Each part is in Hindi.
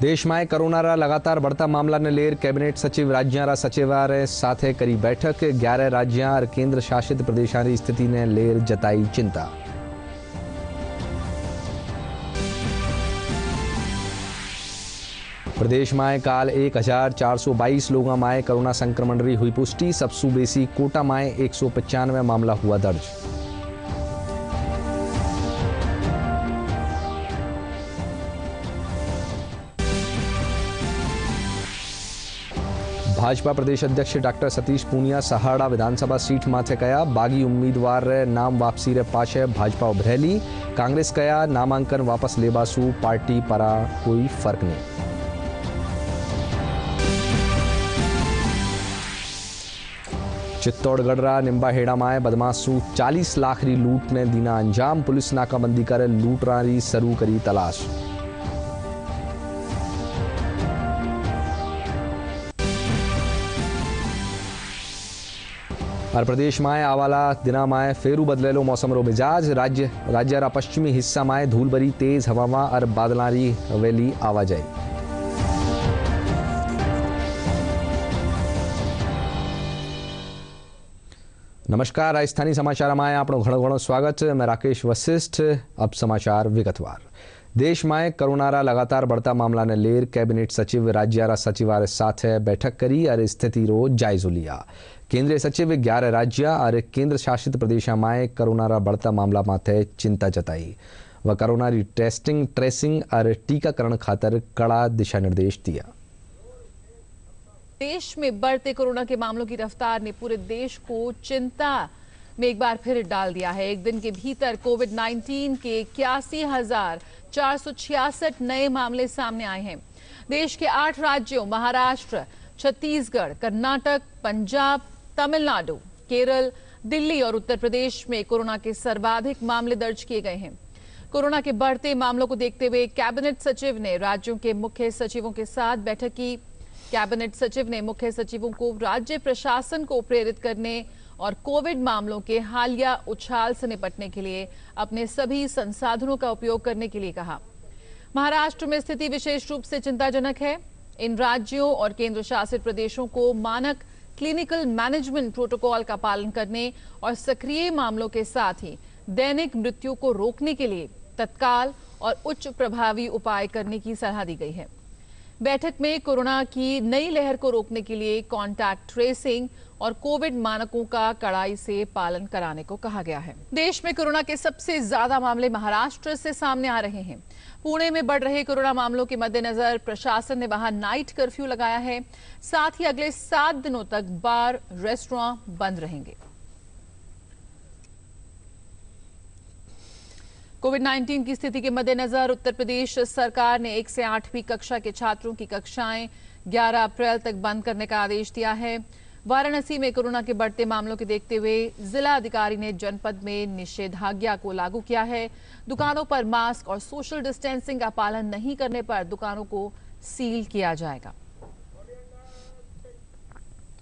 देश में कोरोना लगातार बढ़ता मामला ने लेर कैबिनेट सचिव राज्य सचिवालय साथे करी बैठक। 11 राज्य और केंद्र शासित प्रदेशों स्थिति ने लेर जताई चिंता। प्रदेश में काल 1422 लोगों में कोरोना संक्रमण री हुई पुष्टि। सबसे बेसी कोटा में 195 मामला हुआ दर्ज। भाजपा प्रदेश अध्यक्ष डॉक्टर सतीश पूनिया सहाड़ा विधानसभा सीट माथे कया बागी उम्मीदवार नाम वापसी रे पाछे भाजपा उभरेली। कांग्रेस कया नामांकन वापस लेबासू पार्टी परा कोई फर्क नहीं। चित्तौड़गढ़ निम्बाहेड़ा में बदमाशू 40 लाख री लूट ने दीना अंजाम। पुलिस नाकाबंदी कर लूटरारी शुरू करी तलाश। और प्रदेश में आवाला दिना में फेरू बदलेलो मौसम रो मिजाज। राज्य रा पश्चिमी हिस्सा में धूलभरी तेज हवा और बादलारी हवेली आवाजाई। नमस्कार, राजस्थानी समाचार में आपनो घणो स्वागत। मैं राकेश वशिष्ठ। अब समाचार विगतवार। देश में कोरोना लगातार बढ़ता मामला ने लेर कैबिनेट सचिव राज्य सचिवालय साथे बैठक करी और स्थिति रो जायजो लिया। केंद्रीय सचिव 11 राज्य और केंद्र शासित प्रदेशों में कोरोना बढ़ता मामला माथे चिंता जताई। व कोरोना री टेस्टिंग, ट्रेसिंग और टीकाकरण खातर कड़ा दिशा निर्देश दिया। देश में बढ़ते कोरोना के मामलों की रफ्तार ने पूरे देश को चिंता में एक बार फिर डाल दिया है। एक दिन के भीतर कोविड-19 के 81,466 नए मामले सामने आए हैं। देश के 8 राज्यों महाराष्ट्र, छत्तीसगढ़, कर्नाटक, पंजाब, तमिलनाडु, केरल, दिल्ली और उत्तर प्रदेश में कोरोना के सर्वाधिक मामले दर्ज किए गए हैं। कोरोना के बढ़ते मामलों को देखते हुए कैबिनेट सचिव ने राज्यों के मुख्य सचिवों के साथ बैठक की। कैबिनेट सचिव ने मुख्य सचिवों को राज्य प्रशासन को प्रेरित करने और कोविड मामलों के हालिया उछाल से निपटने के लिए अपने सभी संसाधनों का उपयोग करने के लिए कहा। महाराष्ट्र में स्थिति विशेष रूप से चिंताजनक है। इन राज्यों और केंद्र शासित प्रदेशों को मानक क्लिनिकल मैनेजमेंट प्रोटोकॉल का पालन करने और सक्रिय मामलों के साथ ही दैनिक मृत्यु को रोकने के लिए तत्काल और उच्च प्रभावी उपाय करने की सलाह दी गई है। बैठक में कोरोना की नई लहर को रोकने के लिए कॉन्टैक्ट ट्रेसिंग और कोविड मानकों का कड़ाई से पालन कराने को कहा गया है। देश में कोरोना के सबसे ज्यादा मामले महाराष्ट्र से सामने आ रहे हैं। पुणे में बढ़ रहे कोरोना मामलों के मद्देनजर प्रशासन ने वहां नाइट कर्फ्यू लगाया है। साथ ही अगले 7 दिनों तक बार, रेस्टोरेंट बंद रहेंगे। कोविड-19 की स्थिति के मद्देनजर उत्तर प्रदेश सरकार ने 1 से 8वीं कक्षा के छात्रों की कक्षाएं 11 अप्रैल तक बंद करने का आदेश दिया है। वाराणसी में कोरोना के बढ़ते मामलों के देखते हुए जिला अधिकारी ने जनपद में निषेधाज्ञा को लागू किया है। दुकानों पर मास्क और सोशल डिस्टेंसिंग का पालन नहीं करने पर दुकानों को सील किया जाएगा।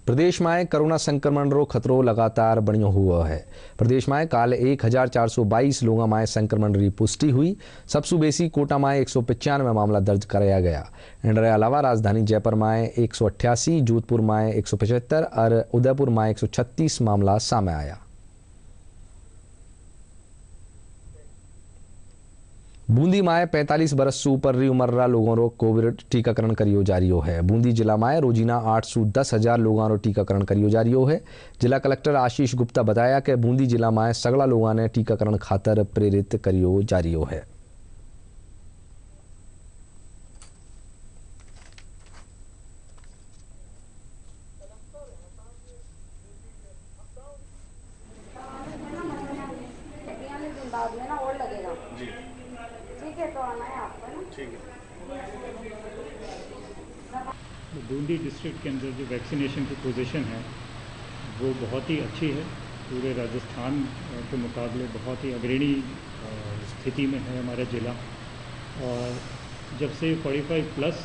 प्रदेश में कोरोना संक्रमण रो खतरो लगातार बनियो हुआ है। प्रदेश में काल 1422 लोगों में संक्रमण री पुष्टि हुई। सबसे बेसी कोटा में 195 मामला दर्ज कराया गया। इनके अलावा राजधानी जयपुर में 188, जोधपुर में 175 और उदयपुर में 136 मामला सामने आया। बूंदी में 45 बरस से ऊपर री उम्र रा लोगों रो कोविड टीकाकरण करियो जारियो है। बूंदी जिला में रोजीना 810,000 लोगों रो टीकाकरण करियो जारियो है। जिला कलेक्टर आशीष गुप्ता बताया कि बूंदी जिला में सगला लोगों ने टीकाकरण खातर प्रेरित करियो जारियो है। बूंदी डिस्ट्रिक्ट के अंदर जो वैक्सीनेशन की पोजीशन है वो बहुत ही अच्छी है। पूरे राजस्थान के मुकाबले बहुत ही अग्रणी स्थिति में है हमारा जिला। और जब से 45 प्लस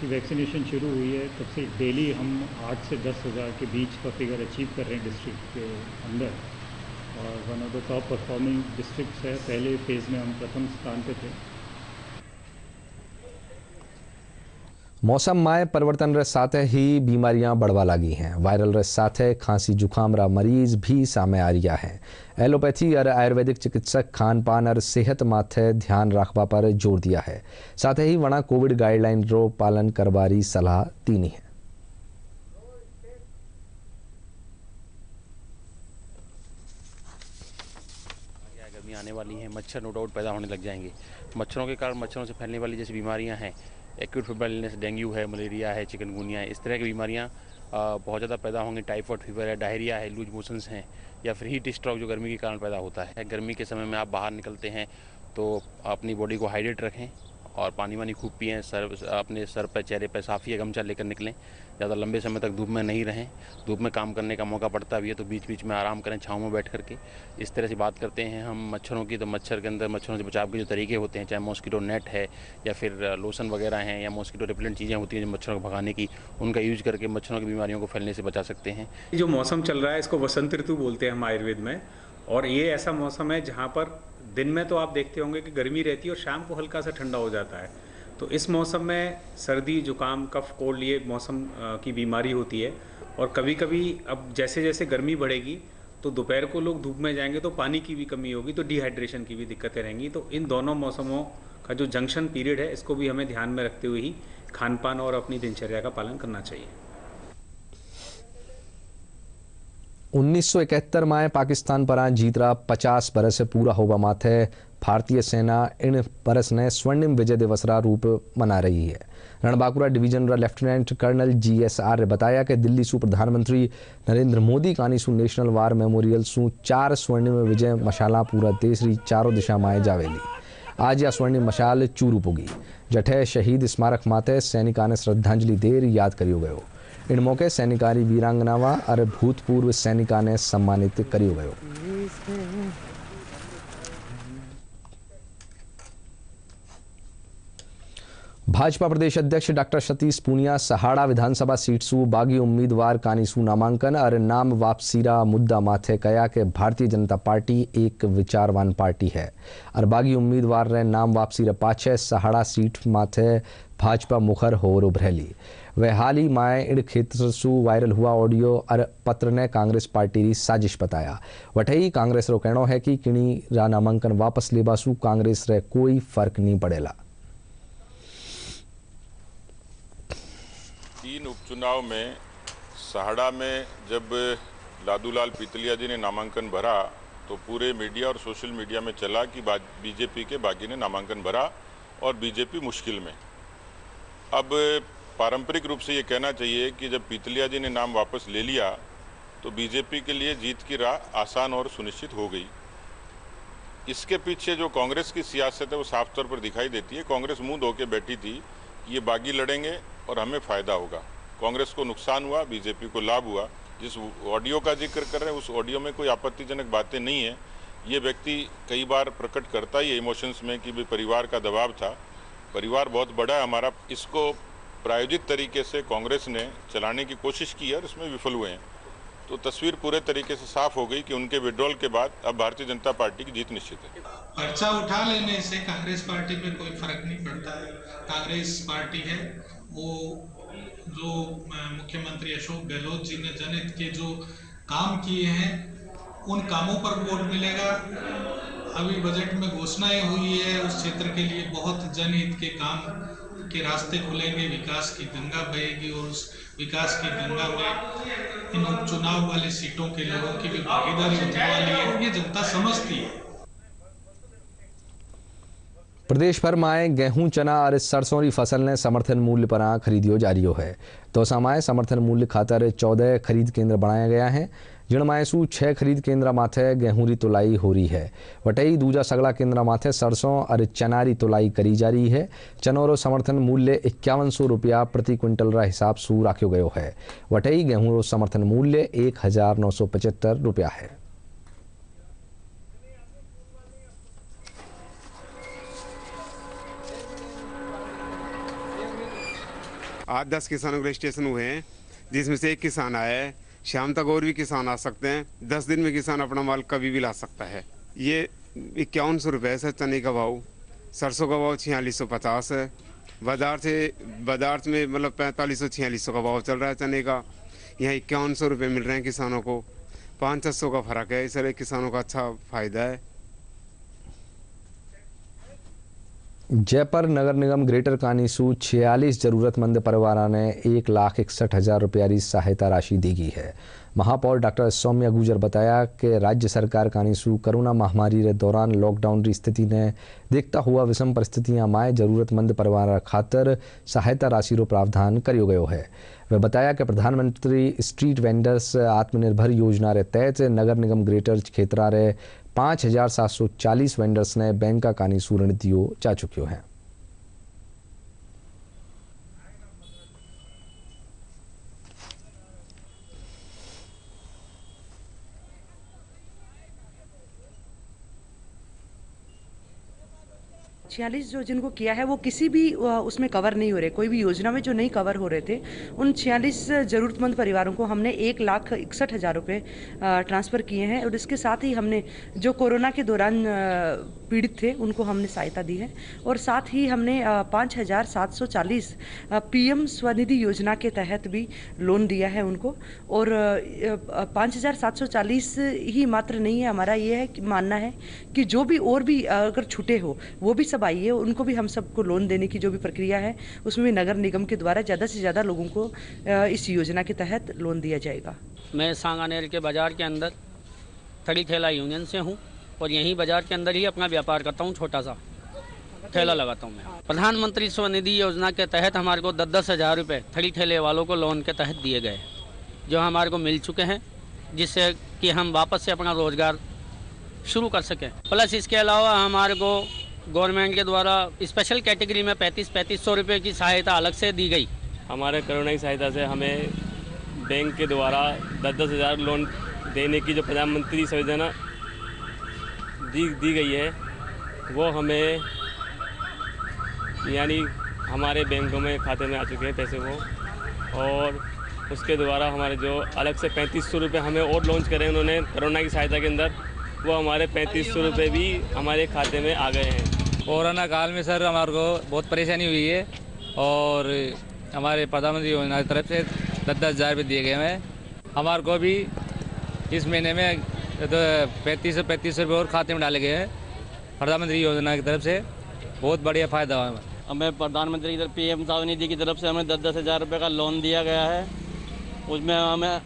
की वैक्सीनेशन शुरू हुई है तब से डेली हम 8 से 10,000 के बीच का फिगर अचीव कर रहे हैं डिस्ट्रिक्ट के अंदर। और one of the top performing districts है। पहले फेज़ में हम प्रथम स्थान पे थे। मौसम में परिवर्तन रे साथे ही बीमारियां बढ़वा लगी हैं। वायरल रे साथे खांसी जुकाम रा मरीज भी सामने आ रहा है। एलोपैथी और आयुर्वेदिक चिकित्सक खान पान और सेहत माथे ध्यान रखवा पर जोर दिया है। साथ ही वणा कोविड गाइडलाइन रो पालन करवारी सलाह दीनी है। गर्मी आने वाली है, मच्छर नो डाउट पैदा होने लग जाएंगे। मच्छरों के कारण मच्छरों से फैलने वाली जैसी बीमारियां हैं, एक्यूट फीवर इलनेस, डेंगू है, मलेरिया है, चिकनगुनिया है, इस तरह की बीमारियां बहुत ज़्यादा पैदा होंगी। टाइफाइड फीवर है, डायरिया है, लूज मोशंस हैं, या फिर हीट स्ट्रोक जो गर्मी के कारण पैदा होता है। गर्मी के समय में आप बाहर निकलते हैं तो अपनी बॉडी को हाइड्रेट रखें और पानी वानी खूब पिएं। अपने सर पर, चेहरे पर साफ़ी या गमछा लेकर निकलें। ज़्यादा लंबे समय तक धूप में नहीं रहें। धूप में काम करने का मौका पड़ता भी है तो बीच बीच में आराम करें, छाँव में बैठ करके। इस तरह से बात करते हैं हम मच्छरों की, तो मच्छर के अंदर मच्छरों से बचाव के जो तरीके होते हैं, चाहे मॉस्किटो नेट है या फिर लोशन वगैरह हैं या मॉस्किटो रिपेलेंट चीज़ें होती हैं जो मच्छरों को भगाने की, उनका यूज करके मच्छरों की बीमारियों को फैलने से बचा सकते हैं। जो मौसम चल रहा है इसको वसंत ऋतु बोलते हैं हम आयुर्वेद में, और ये ऐसा मौसम है जहाँ पर दिन में तो आप देखते होंगे कि गर्मी रहती है और शाम को हल्का सा ठंडा हो जाता है। तो इस मौसम में सर्दी, जुकाम, कफ, कोल्ड ये मौसम की बीमारी होती है। और कभी कभी अब जैसे जैसे गर्मी बढ़ेगी तो दोपहर को लोग धूप में जाएंगे तो पानी की भी कमी होगी, तो डिहाइड्रेशन की भी दिक्कतें रहेंगी। तो इन दोनों मौसमों का जो जंक्शन पीरियड है इसको भी हमें ध्यान में रखते हुए ही खान पान और अपनी दिनचर्या का पालन करना चाहिए। 1971 में पाकिस्तान पर जीतरा 50 बरस पूरा होगा माथे भारतीय सेना इन बरस ने स्वर्णिम विजय दिवस रा रूप मना रही है। रणबांकुरा डिवीजन रा लेफ्टिनेंट कर्नल GSR ने बताया कि दिल्ली सु प्रधानमंत्री नरेंद्र मोदी कानी सु नेशनल वार मेमोरियल सु 4 स्वर्णिम विजय मशाला पूरा देश री चारों दिशा में जावेली। आज या स्वर्णिम मशाल चूरू पुगी जठे शहीद स्मारक माते सैनिका ने श्रद्धांजलि देर याद करियो गयो। इन मौके सैनिकारी वीरांगनावा और भूतपूर्व सैनिका ने सम्मानित करियो गयो। भाजपा प्रदेश अध्यक्ष डॉक्टर सतीश पूनिया सहाड़ा विधानसभा सीट सु बागी उम्मीदवार कानीसु नामांकन और नाम वापसीरा मुद्दा माथे कया के भारतीय जनता पार्टी एक विचारवान पार्टी है और बागी उम्मीदवार ने नाम वापसी पाछे सहाड़ा सीट माथे भाजपा मुखर होर उभरेली। वह हाल ही में इड़ क्षेत्र सु वायरल हुआ ऑडियो और पत्र ने कांग्रेस पार्टी री साजिश बताया। वठई कांग्रेस रो कहनो है कि किणी रा नामांकन वापस लेबासु कांग्रेस रे कोई फर्क नहीं पड़ेला। 3 उपचुनाव में सहाड़ा में जब लादूलाल पीतलिया जी ने नामांकन भरा तो पूरे मीडिया और सोशल मीडिया में चला कि बीजेपी के बागी ने नामांकन भरा और बीजेपी मुश्किल में। अब पारंपरिक रूप से ये कहना चाहिए कि जब पीतलिया जी ने नाम वापस ले लिया तो बीजेपी के लिए जीत की राह आसान और सुनिश्चित हो गई। इसके पीछे जो कांग्रेस की सियासत है वो साफ तौर पर दिखाई देती है। कांग्रेस मुंह धो के बैठी थी कि ये बागी लड़ेंगे और हमें फ़ायदा होगा। कांग्रेस को नुकसान हुआ, बीजेपी को लाभ हुआ। जिस ऑडियो का जिक्र कर रहे हैं उस ऑडियो में कोई आपत्तिजनक बातें नहीं है। ये व्यक्ति कई बार प्रकट करता ही है इमोशंस में कि भाई परिवार का दबाव था। परिवार बहुत बड़ा है हमारा। इसको प्रायोजित तरीके से कांग्रेस ने चलाने की कोशिश की है और इसमें विफल हुए हैं। तो तस्वीर पूरे तरीके से साफ हो गई कि उनके विड्रॉल के बाद अब भारतीय जनता पार्टी की जीत निश्चित है। पर्चा उठा लेने से कांग्रेस पार्टी में कोई फर्क नहीं पड़ता है। कांग्रेस पार्टी है वो जो मुख्यमंत्री अशोक गहलोत जी ने जनहित के जो काम किए हैं उन कामों पर वोट मिलेगा। अभी बजट में घोषणाएं हुई है, उस क्षेत्र के लिए बहुत जनहित के काम के रास्ते खुलेंगे, विकास की गंगा बहेगी और उस विकास की गंगा में इन उपचुनाव वाली सीटों के लोगों की भी भागीदारी होने वाली है, ये जनता समझती है। प्रदेश भर में गेहूं, चना और सरसों की फसल ने समर्थन मूल्य पर खरीदियो जारी है। दौसा में समर्थन मूल्य खातर 14 खरीद केंद्र बनाया गया है, जिनमें सु 6 खरीद केंद्र माथे गेहूं री तुलाई हो रही है। वटई दूजा सगला केंद्र माथे सरसों और चना री तुलाई करी जा रही है। चनो रो समर्थन मूल्य 5100 रुपया प्रति क्विंटल रा हिसाब सु राख्यो गयो है। वटई गेहूं रो समर्थन मूल्य 1975 रुपया है। 8-10 किसानों के रजिस्ट्रेशन हुए हैं, जिसमें से एक किसान आया है। शाम तक और भी किसान आ सकते हैं। 10 दिन में किसान अपना माल कभी भी ला सकता है। ये 5100 रुपये है चने का भाव। सरसों का भाव 4650 है। बाजार में मतलब 4500-4600 का भाव चल रहा है चने का, यहाँ 5100 रुपये मिल रहे हैं किसानों को, 500-600 का फर्क है। इसलिए किसानों का अच्छा फायदा है। जयपुर नगर निगम ग्रेटर कानीसू 46 जरूरतमंद परिवारों ने 1,61,000 रुपये की सहायता राशि दी गई है। महापौर डॉक्टर सौम्या गुजर बताया कि राज्य सरकार कानीसू कोरोना महामारी के दौरान लॉकडाउन की स्थिति ने देखता हुआ विषम परिस्थितियां माए जरूरतमंद परिवार खातर सहायता राशि रो प्रावधान करियो गयो है। वे बताया कि प्रधानमंत्री स्ट्रीट वेंडर्स आत्मनिर्भर योजना के तहत नगर निगम ग्रेटर क्षेत्रा रे 5,740 वेंडर्स ने बैंक का कानीसू ऋण दियो जा चुक्यो है। जो जिनको किया है वो किसी भी उसमें कवर नहीं हो रहे, कोई भी योजना में जो नहीं कवर हो रहे थे, उन 46 ज़रूरतमंद परिवारों को हमने 1,61,000 रुपये ट्रांसफ़र किए हैं। और इसके साथ ही हमने जो कोरोना के दौरान पीड़ित थे उनको हमने सहायता दी है। और साथ ही हमने 5,740 PM स्वनिधि योजना के तहत भी लोन दिया है उनको। और 5,740 ही मात्र नहीं है, हमारा ये है मानना है कि जो भी और भी अगर छूटे हो वो भी सब आइए, उनको भी हम सबको लोन देने की जो भी प्रक्रिया है उसमें भी नगर निगम के द्वारा ज़्यादा से ज़्यादा लोगों को इस योजना के तहत लोन दिया जाएगा। मैं सांगानेर के बाज़ार के अंदर थड़ी ठेला यूनियन से हूँ और यहीं बाज़ार के अंदर ही अपना व्यापार करता हूँ, छोटा सा ठेला लगाता हूँ मैं। प्रधानमंत्री स्वनिधि योजना के तहत हमारे को 10-10 हज़ार रुपये थड़ी ठेले वालों को लोन के तहत दिए गए, जो हमारे को मिल चुके हैं, जिससे कि हम वापस से अपना रोज़गार शुरू कर सकें। प्लस इसके अलावा हमारे को गवर्नमेंट के द्वारा स्पेशल कैटेगरी में 3500 रुपये की सहायता अलग से दी गई। हमारे कोरोना की सहायता से हमें बैंक के द्वारा 10-10 हज़ार लोन देने की जो प्रधानमंत्री योजना दी गई है वो हमें यानी हमारे बैंकों में खाते में आ चुके हैं पैसे वो। और उसके द्वारा हमारे जो अलग से 3500 रुपये हमें और लॉन्च करें उन्होंने कोरोना की सहायता के अंदर, वो हमारे 3500 रुपये भी हमारे खाते में आ गए हैं। कोरोना काल में सर हमारे को बहुत परेशानी हुई है और हमारे प्रधानमंत्री योजना की तरफ से 10-10 हज़ार रुपये दिए गए हैं। हमारे को भी इस महीने में तो 3500 रुपये और खाते में डाले गए हैं प्रधानमंत्री योजना की तरफ से। बहुत बढ़िया फ़ायदा हुआ हमें। हमें प्रधानमंत्री की तरफ PM स्वनिधि की तरफ से हमें 10-10 हज़ार रुपये का लोन दिया गया है। उसमें हमें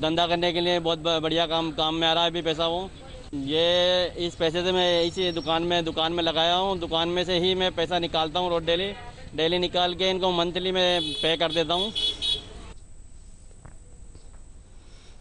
धंधा करने के लिए बहुत बढ़िया काम में आ रहा है अभी पैसा। वो ये इस पैसे से मैं इसी दुकान में लगाया हूँ। दुकान में से ही मैं पैसा निकालता हूँ रोज डेली निकाल के इनको मंथली में पे कर देता हूँ।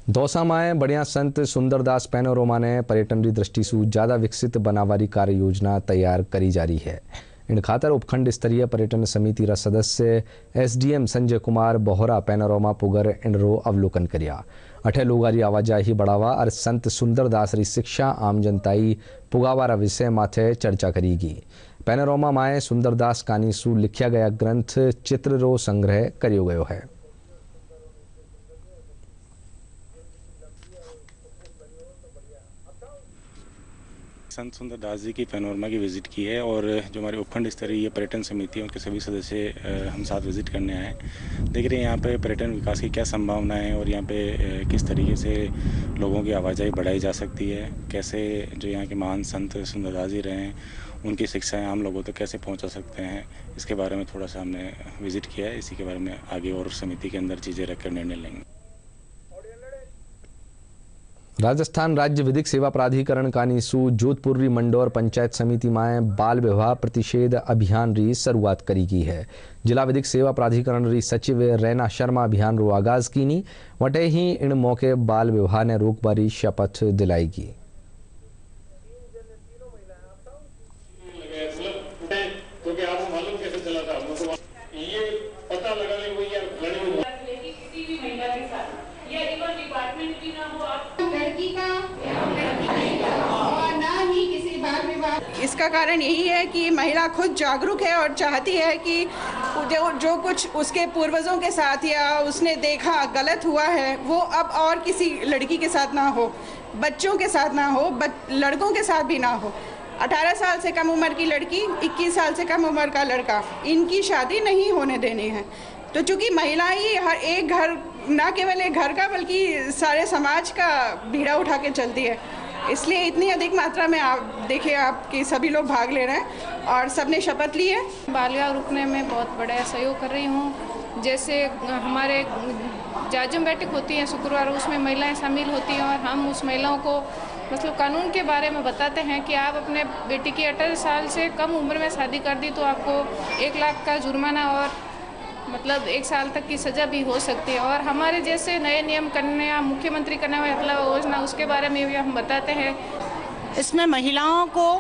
दौसा में बढ़िया संत सुंदरदास पैनोरमा ने पर्यटन की दृष्टि से ज़्यादा विकसित बनावारी कार्य योजना तैयार करी जा रही है। इन खातर उपखंड स्तरीय पर्यटन समिति रा सदस्य SDM संजय कुमार बोहरा पैनोरमा पुगर इनरो अवलोकन करिया। अठे लोगारी आवाजाही बढ़ावा और संत सुंदरदास री शिक्षा आम जनताई पुगावारा विषय माथे चर्चा करेगी। पैनोरमा माए सुंदरदास कानीसू लिखा गया ग्रंथ चित्र रो संग्रह करियो गयो है। संत सुंदरदास जी की पैनोरमा की विज़िट की है और जो हमारे उपखंड स्तरीय पर्यटन समिति है उनके सभी सदस्य हम साथ विज़िट करने आए हैं। देख रहे हैं यहाँ पे पर्यटन विकास की क्या संभावनाएं हैं और यहाँ पे किस तरीके से लोगों की आवाजाही बढ़ाई जा सकती है, कैसे जो यहाँ के महान संत सुंदरदास जी रहे हैं उनकी शिक्षाएं आम लोगों तक कैसे पहुँचा सकते हैं, इसके बारे में थोड़ा सा हमने विज़िट किया है। इसी के बारे में आगे और समिति के अंदर चीज़ें रख कर निर्णय लेंगे। राजस्थान राज्य विधिक सेवा प्राधिकरण कानीसू जोधपुर री मंडौर पंचायत समिति में बाल विवाह प्रतिषेध अभियान री शुरुआत करी गई है। जिला विधिक सेवा प्राधिकरण री सचिव रैना शर्मा अभियान रो आगाज कीनी। वटे ही इन मौके बाल विवाह ने रोकबारी शपथ दिलाएगी। इसका कारण यही है कि महिला खुद जागरूक है और चाहती है कि जो कुछ उसके पूर्वजों के साथ या उसने देखा गलत हुआ है वो अब और किसी लड़की के साथ ना हो, बच्चों के साथ ना हो, लड़कों के साथ भी ना हो। 18 साल से कम उम्र की लड़की, 21 साल से कम उम्र का लड़का, इनकी शादी नहीं होने देनी है। तो चूंकि महिला ही हर एक घर, ना केवल एक घर का बल्कि सारे समाज का बीड़ा उठा के चलती है, इसलिए इतनी अधिक मात्रा में आप देखिए आपके सभी लोग भाग ले रहे हैं और सबने शपथ ली है। बाल विवाह रोकने में बहुत बड़ा सहयोग कर रही हूँ। जैसे हमारे जाजम बैठक होती है शुक्रवार, उसमें महिलाएं शामिल होती हैं और हम उस महिलाओं को मतलब कानून के बारे में बताते हैं कि आप अपने बेटी की 18 साल से कम उम्र में शादी कर दी तो आपको 1 लाख का जुर्माना और मतलब 1 साल तक की सज़ा भी हो सकती है। और हमारे जैसे नए नियम कन्या मुख्यमंत्री कन्या योजना, उसके बारे में भी हम बताते हैं। इसमें महिलाओं को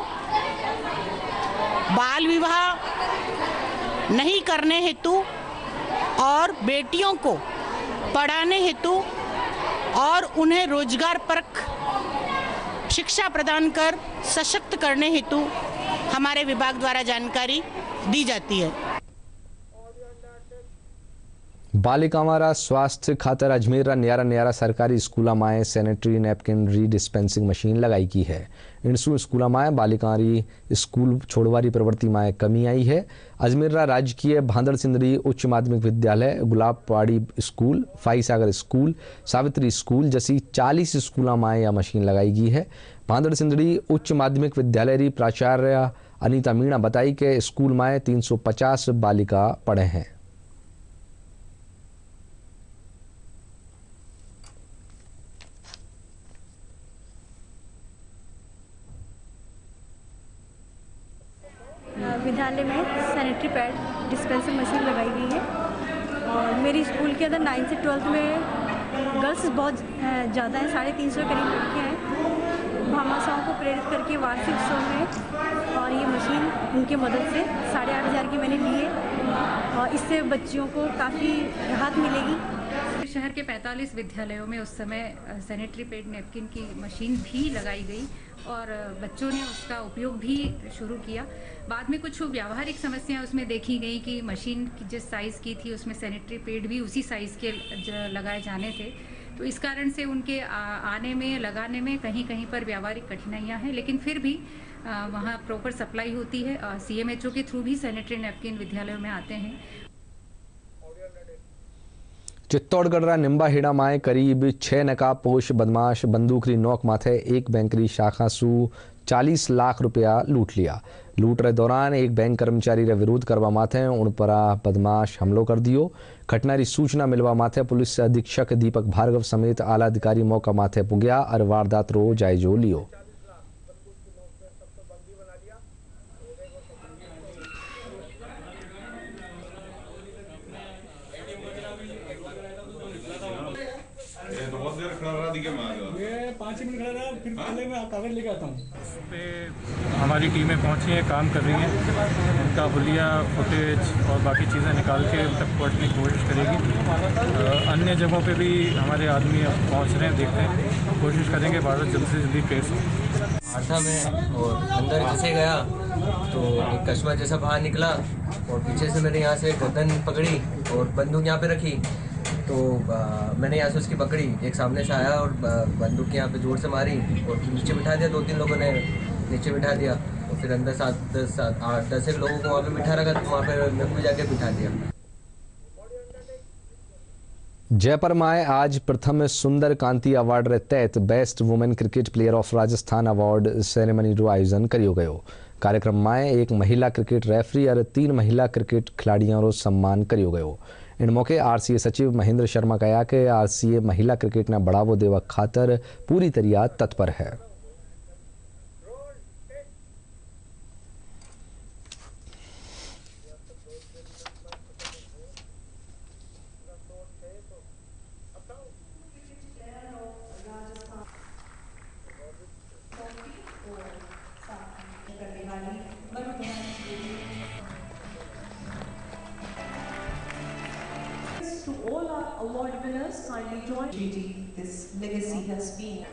बाल विवाह नहीं करने हेतु और बेटियों को पढ़ाने हेतु और उन्हें रोजगार परक शिक्षा प्रदान कर सशक्त करने हेतु हमारे विभाग द्वारा जानकारी दी जाती है। बालिकावारा स्वास्थ्य खातर अजमेर न्यारा सरकारी स्कूल में सैनिटरी नैपकिन रीडिस्पेंसिंग मशीन लगाई की है। इनसू स्कूल में बालिकारी स्कूल छोड़वारी प्रवृत्ति में कमी आई है। अजमेर राजकीय भांदड़ सिंदरी उच्च माध्यमिक विद्यालय, गुलाब पहाड़ी स्कूल, फाई सागर स्कूल, सावित्री स्कूल जैसी 40 स्कूलों में यह मशीन लगाई गई है। भांदड़ सिंदरी उच्च माध्यमिक विद्यालय री प्राचार्य अनीता मीणा बताई कि स्कूल में 350 बालिका पढ़े हैं। विद्यालय में सैनिटरी पैड डिस्पेंसिंग मशीन लगाई गई है और मेरी स्कूल के अंदर 9th से 12th में गर्ल्स बहुत ज़्यादा हैं, 350 के करीब लड़कियाँ हैं। भामाशाहों को प्रेरित करके वार्षिक उत्सव में और ये मशीन उनके मदद से 8,500 की मैंने ली है और इससे बच्चियों को काफ़ी राहत मिलेगी। शहर के 45 विद्यालयों में उस समय सैनिटरी पैड नैपकिन की मशीन भी लगाई गई और बच्चों ने उसका उपयोग भी शुरू किया। बाद में कुछ व्यावहारिक समस्याएं उसमें देखी गई कि मशीन की जिस साइज़ की थी उसमें सैनिटरी पैड भी उसी साइज़ के लगाए जाने थे, तो इस कारण से उनके आने में लगाने में कहीं कहीं पर व्यावहारिक कठिनाइयां हैं, लेकिन फिर भी वहाँ प्रॉपर सप्लाई होती है। CMHO के थ्रू भी सैनिटरी नैपकिन विद्यालयों में आते हैं। चित्तौड़गढ़ निम्बाहेड़ा में करीब 6 नकाबपोश बदमाश बंदूक री नोक माथे एक बैंक री शाखा सू 40 लाख रुपया लूट लिया। लूट रे दौरान एक बैंक कर्मचारी रे विरोध करवा माथे उन पर बदमाश हमलो कर दियो। घटना री सूचना मिलवा माथे पुलिस अधीक्षक दीपक भार्गव समेत आला अधिकारी मौका माथे पुग्या और वारदात रो जायजो लियो। हमारी टीमें पहुंची हैं, काम कर रही हैं, उनका हुलिया फुटेज और बाकी चीज़ें निकाल के उन तक पहुंचने की कोशिश करेगी। अन्य जगहों पे भी हमारे आदमी अब पहुंच रहे हैं, देखते हैं, कोशिश करेंगे भारत जल्द से जल्दी ट्रेस हो। आटा में और अंदर जैसे गया तो एक कस्बा जैसा बाहर निकला और पीछे से मैंने यहाँ से गर्दन पकड़ी और बंदूक यहाँ पे रखी, तो मैंने यहाँ से उसकी पकड़ी, एक सामने से आया और बंदूक यहाँ पे जोर से मारी और नीचे बिठा दिया। 2-3 लोगों ने नीचे बिठा दिया और फिर अंदर 7-10 लोगों को वहाँ पे बिठा रखा, तो वहाँ पे मेरे को जाके बिठा दिया। जयपुर में आज प्रथम सुंदर कांति अवार्ड रे तहत best women cricket player of Rajasthan award ceremony रो आयोजन करियो गयो। कार्यक्रम में एक महिला क्रिकेट रेफरी और 3 महिला क्रिकेट खिलाड़ियों रो सम्मान करियो गयो। इन मौके RCA सचिव महेंद्र शर्मा कहा कि RCA महिला क्रिकेट ने बढ़ावो देवा खातर पूरी तरह तत्पर है।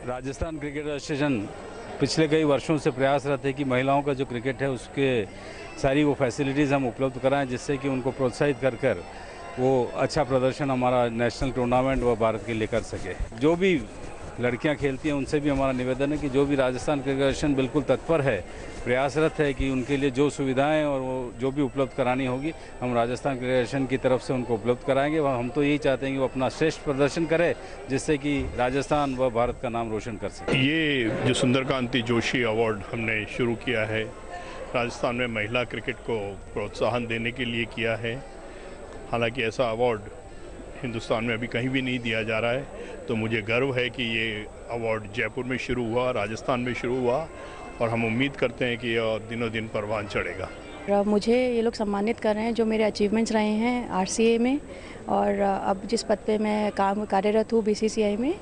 राजस्थान क्रिकेट एसोसिएशन पिछले कई वर्षों से प्रयासरत है कि महिलाओं का जो क्रिकेट है उसके सारी वो फैसिलिटीज़ हम उपलब्ध कराएं, जिससे कि उनको प्रोत्साहित कर कर वो अच्छा प्रदर्शन हमारा नेशनल टूर्नामेंट व भारत के लिए कर सके। जो भी लड़कियां खेलती हैं, उनसे भी हमारा निवेदन है कि जो भी राजस्थान क्रिकेट एसोसिएशन बिल्कुल तत्पर है, प्रयासरत है कि उनके लिए जो सुविधाएं और वो जो भी उपलब्ध करानी होगी हम राजस्थान क्रिकेट एसोसिएशन की तरफ से उनको उपलब्ध कराएंगे। हम तो यही चाहते हैं कि वो अपना श्रेष्ठ प्रदर्शन करे, जिससे कि राजस्थान व भारत का नाम रोशन कर सके। ये जो सुंदरकांति जोशी अवार्ड हमने शुरू किया है, राजस्थान में महिला क्रिकेट को प्रोत्साहन देने के लिए किया है। हालांकि ऐसा अवार्ड हिंदुस्तान में अभी कहीं भी नहीं दिया जा रहा है, तो मुझे गर्व है कि ये अवार्ड जयपुर में शुरू हुआ, राजस्थान में शुरू हुआ, और हम उम्मीद करते हैं कि ये दिनों दिन परवान चढ़ेगा। मुझे ये लोग सम्मानित कर रहे हैं जो मेरे अचीवमेंट्स रहे हैं आरसीए में, और अब जिस पद पे मैं कार्यरत हूँ बीसीसीआई में,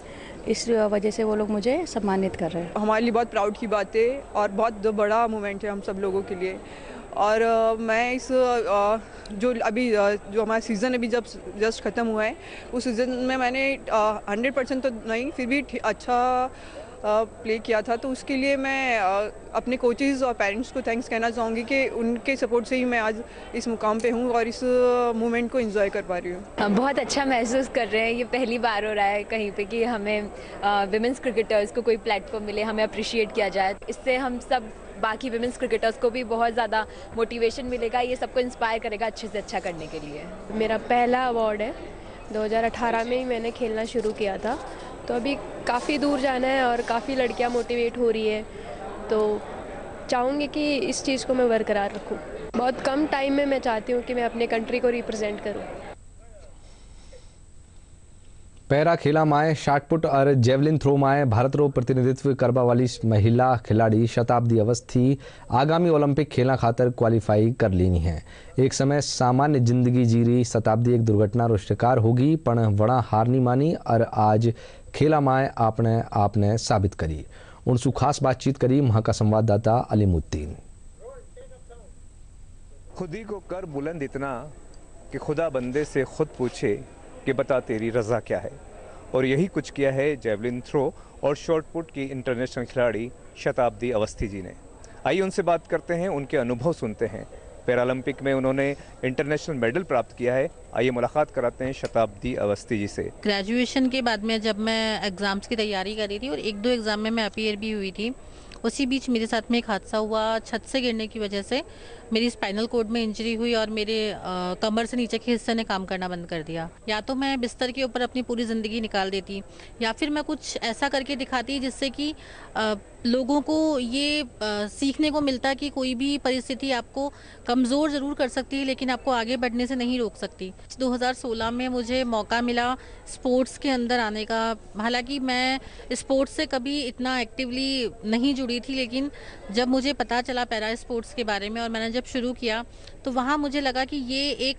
इस वजह से वो लोग मुझे सम्मानित कर रहे हैं। हमारे लिए बहुत प्राउड की बात है और बहुत बड़ा मोमेंट है हम सब लोगों के लिए। और मैं इस जो हमारा सीज़न अभी जब जस्ट ख़त्म हुआ है, उस सीज़न में मैंने 100% तो नहीं, फिर भी अच्छा प्ले किया था। तो उसके लिए मैं अपने कोचेज़ और पेरेंट्स को थैंक्स कहना चाहूँगी कि उनके सपोर्ट से ही मैं आज इस मुकाम पे हूँ और इस मोमेंट को एंजॉय कर पा रही हूँ। बहुत अच्छा महसूस कर रहे हैं। ये पहली बार हो रहा है कहीं पे कि हमें विमेंस क्रिकेटर्स को कोई प्लेटफॉर्म मिले, हमें अप्रिशिएट किया जाए। इससे हम सब बाकी विमेंस क्रिकेटर्स को भी बहुत ज़्यादा मोटिवेशन मिलेगा, ये सबको इंस्पायर करेगा अच्छे से अच्छा करने के लिए। मेरा पहला अवार्ड है, 2018 में ही मैंने खेलना शुरू किया था, तो अभी काफ़ी दूर जाना है और काफ़ी लड़कियां मोटिवेट हो रही है, तो चाहूँगी कि इस चीज़ को मैं बरकरार रखूँ। बहुत कम टाइम में मैं चाहती हूँ कि मैं अपने कंट्री को रिप्रेजेंट करूँ। पैरा खेला माए शॉटपुट और जेवलिन थ्रो माए भारत रो प्रतिनिधित्व करवा वाली महिला खिलाड़ी शताब्दी अवस्थी आगामी ओलंपिक खेला खातर क्वालिफाई कर लेनी है। एक समय सामान्य जिंदगी जी रही शताब्दी एक दुर्घटना रो शिकार होगी, पण वड़ा हार नहीं मानी और आज खेला माए आपने साबित करी। उनसे खास बातचीत करी वहाँ का संवाददाता अलीमुद्दीन। खुद ही को कर बुलंद इतना कि खुदा बंदे से खुद पूछे कि बता तेरी रज़ा क्या है, और यही कुछ किया है जेवलिन थ्रो और शॉटपुट की इंटरनेशनल खिलाड़ी शताब्दी अवस्थी जी ने। आइए उनसे बात करते हैं, उनके अनुभव सुनते हैं। पैरालंपिक में उन्होंने इंटरनेशनल मेडल प्राप्त किया है। आइए मुलाकात कराते हैं शताब्दी अवस्थी जी से। ग्रेजुएशन के बाद में जब मैं एग्ज़ाम्स की तैयारी कर रही थी और 1-2 एग्ज़ाम में मैं अपीयर भी हुई थी, उसी बीच मेरे साथ में एक हादसा हुआ। छत से गिरने की वजह से मेरी स्पाइनल कॉर्ड में इंजरी हुई और मेरे कमर से नीचे के हिस्से ने काम करना बंद कर दिया। या तो मैं बिस्तर के ऊपर अपनी पूरी ज़िंदगी निकाल देती, या फिर मैं कुछ ऐसा करके दिखाती जिससे कि लोगों को ये सीखने को मिलता कि कोई भी परिस्थिति आपको कमज़ोर ज़रूर कर सकती है, लेकिन आपको आगे बढ़ने से नहीं रोक सकती। 2016 में मुझे मौका मिला स्पोर्ट्स के अंदर आने का। हालांकि मैं स्पोर्ट्स से कभी इतना एक्टिवली नहीं जुड़ी थी, लेकिन जब मुझे पता चला पैरा स्पोर्ट्स के बारे में और मैंने जब शुरू किया, तो वहाँ मुझे लगा कि ये एक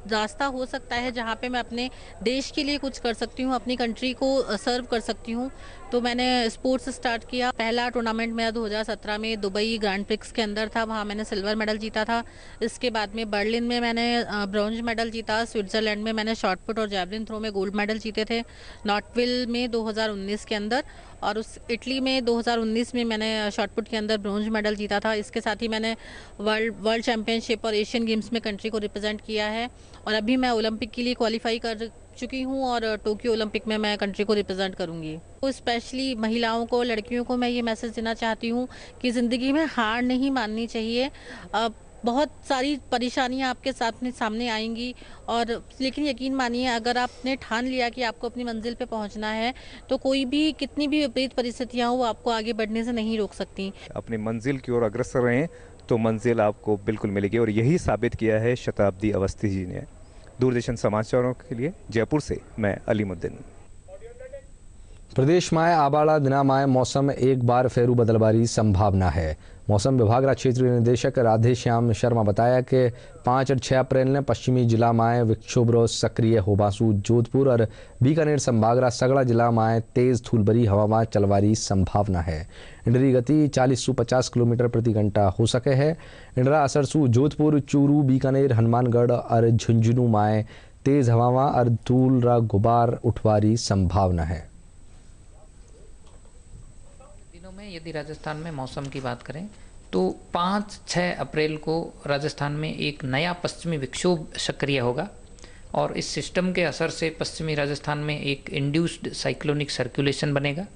रास्ता हो सकता है जहाँ पे मैं अपने देश के लिए कुछ कर सकती हूँ, अपनी कंट्री को सर्व कर सकती हूँ। तो मैंने स्पोर्ट्स स्टार्ट किया। पहला टूर्नामेंट मेरा 2017 में दुबई ग्रैंड प्रिक्स के अंदर था, वहाँ मैंने सिल्वर मेडल जीता था। इसके बाद में बर्लिन में मैंने ब्रॉन्ज मेडल जीता। स्विट्ज़रलैंड में मैंने शॉटपुट और जैवलिन थ्रो में गोल्ड मेडल जीते थे, नॉटविल में 2019 के अंदर, और उस इटली में 2019 में मैंने शॉटपुट के अंदर ब्रॉन्ज मेडल जीता था। इसके साथ ही मैंने वर्ल्ड चैम्पियनशिप और एशियन गेम्स में कंट्री को रिप्रेजेंट किया है, और अभी मैं ओलंपिक के लिए क्वालिफाई कर चुकी हूँ और टोक्यो ओलंपिक में मैं कंट्री को रिप्रेजेंट करूँगी। तो स्पेशली महिलाओं को, लड़कियों को मैं ये मैसेज देना चाहती हूँ कि ज़िंदगी में हार नहीं माननी चाहिए। बहुत सारी परेशानियाँ आपके सामने आएंगी, और लेकिन यकीन मानिए अगर आपने ठान लिया कि आपको अपनी मंजिल पे पहुंचना है, तो कोई भी कितनी भी विपरीत परिस्थितियाँ हो, वो आपको आगे बढ़ने से नहीं रोक सकती। अपनी मंजिल की ओर अग्रसर रहें तो मंजिल आपको बिल्कुल मिलेगी, और यही साबित किया है शताब्दी अवस्थी जी ने। दूरदर्शन समाचारों के लिए जयपुर से मैं अलीमुद्दीन। प्रदेश में आबाड़ा दिना में मौसम एक बार फेरू बदलबारी संभावना है। मौसम विभाग का क्षेत्रीय निदेशक राधेश्याम शर्मा बताया कि 5 और 6 अप्रैल ने पश्चिमी जिला में विक्षोभ सक्रिय होबासू जोधपुर और बीकानेर संभाग रा सगड़ा जिला में तेज धूलभरी हवा में चलवारी संभावना है। इंडरी गति 40 से 50 किलोमीटर प्रति घंटा हो सके है। इंडरा असर सू जोधपुर, चूरू, बीकानेर, हनुमानगढ़ और झुंझुनू में तेज हवा और धूल रा गुबार उठवारी संभावना है। यदि राजस्थान में मौसम की बात करें तो 5-6 अप्रैल को राजस्थान में एक नया पश्चिमी विक्षोभ सक्रिय होगा, और इस सिस्टम के असर से पश्चिमी राजस्थान में एक इंड्यूस्ड साइक्लोनिक सर्कुलेशन बनेगा,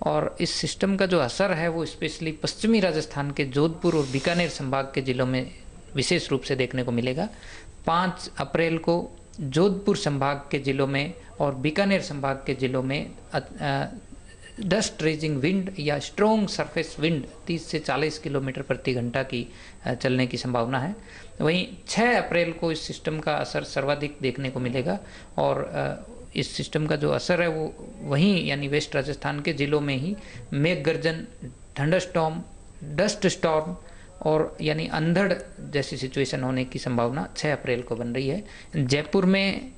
और इस सिस्टम का जो असर है वो स्पेशली पश्चिमी राजस्थान के जोधपुर और बीकानेर संभाग के ज़िलों में विशेष रूप से देखने को मिलेगा। 5 अप्रैल को जोधपुर संभाग के ज़िलों में और बीकानेर संभाग के ज़िलों में डस्ट रेजिंग विंड या स्ट्रॉन्ग सरफेस विंड 30 से 40 किलोमीटर प्रति घंटा की चलने की संभावना है। वहीं 6 अप्रैल को इस सिस्टम का असर सर्वाधिक देखने को मिलेगा और इस सिस्टम का जो असर है वो वहीं यानी वेस्ट राजस्थान के ज़िलों में ही मेघ गर्जन, थंडरस्टॉर्म, डस्ट स्टॉर्म और यानी अंधड़ जैसी सिचुएशन होने की संभावना 6 अप्रैल को बन रही है। जयपुर में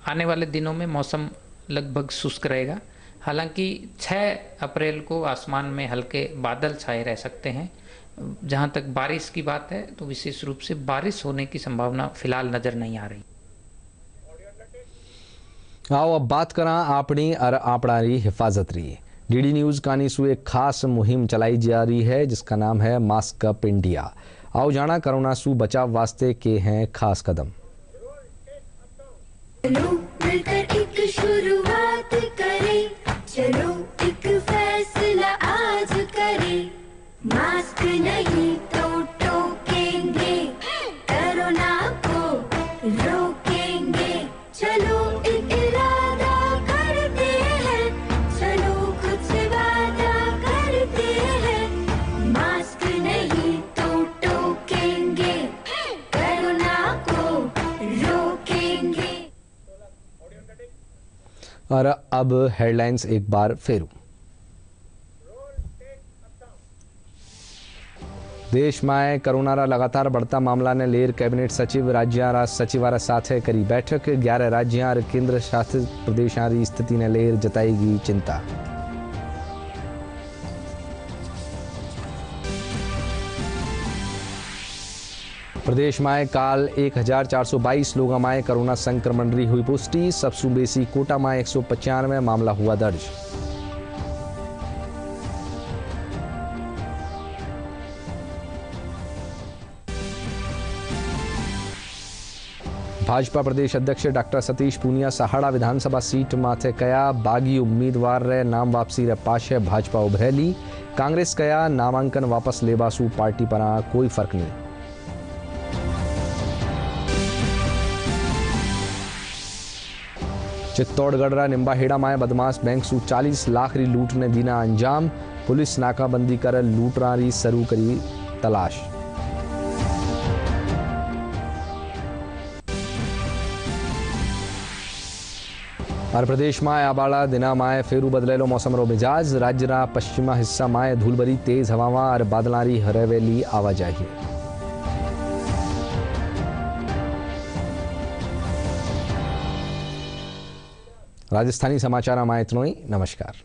आने वाले दिनों में मौसम लगभग शुष्क रहेगा। हालांकि 6 अप्रैल को आसमान में हल्के बादल छाए रह सकते हैं। जहां तक बारिश की बात है तो विशेष रूप से बारिश होने की संभावना फिलहाल नज़र नहीं आ रही। आओ अब बात करा अपनी और आपणारी हिफाजत रही। डीडी न्यूज़ कानीसू एक खास मुहिम चलाई जा रही है जिसका नाम है मास्क अप इंडिया। आओ जाना कोरोना सू बचाव वास्ते के हैं खास कदम। चलो मिलकर एक शुरुआत करें, चलो एक फैसला आज करें, मास्क नहीं तो टोकेंगे, कोरोना को रोकेंगे, चलो एक इरादा करते हैं, चलो कुछ वादा करते हैं, मास्क नहीं तो टोकेंगे, कोरोना को रोकेंगे। और अब हेडलाइंस एक बार फिर। देश में कोरोना लगातार बढ़ता मामला ने लेर कैबिनेट सचिव राज्य सचिवार साथे करी बैठक। 11 राज्यों और केंद्र शासित प्रदेशों की स्थिति ने लेर जताई चिंता। प्रदेश में काल 1422 लोगों में कोरोना संक्रमण री हुई पुष्टि। सबसे बेसी कोटा में 195 मामला हुआ दर्ज। भाजपा प्रदेश अध्यक्ष डॉक्टर सतीश पूनिया सहाड़ा विधानसभा सीट माथे कया बागी उम्मीदवार रे नाम वापसी रे पाशे भाजपा उभरेली। कांग्रेस कया नामांकन वापस लेवासू पार्टी पर कोई फर्क नहीं। चित्तौड़गढ़ निम्बाहेड़ा में बदमाश बैंक सू 40 लाख री लूट ने दीना अंजाम। पुलिस नाकाबंदी कर लूटरा री शुरू करी तलाश। और प्रदेश में आबाड़ा दिना में फेरू बदलेलो मौसम रो मिजाज। राज्य रा पश्चिमा हिस्सा में धूलभरी तेज हवावां और बादलारी हरेवेली आवाजाही। राजस्थानी समाचार में इतना ही। नमस्कार।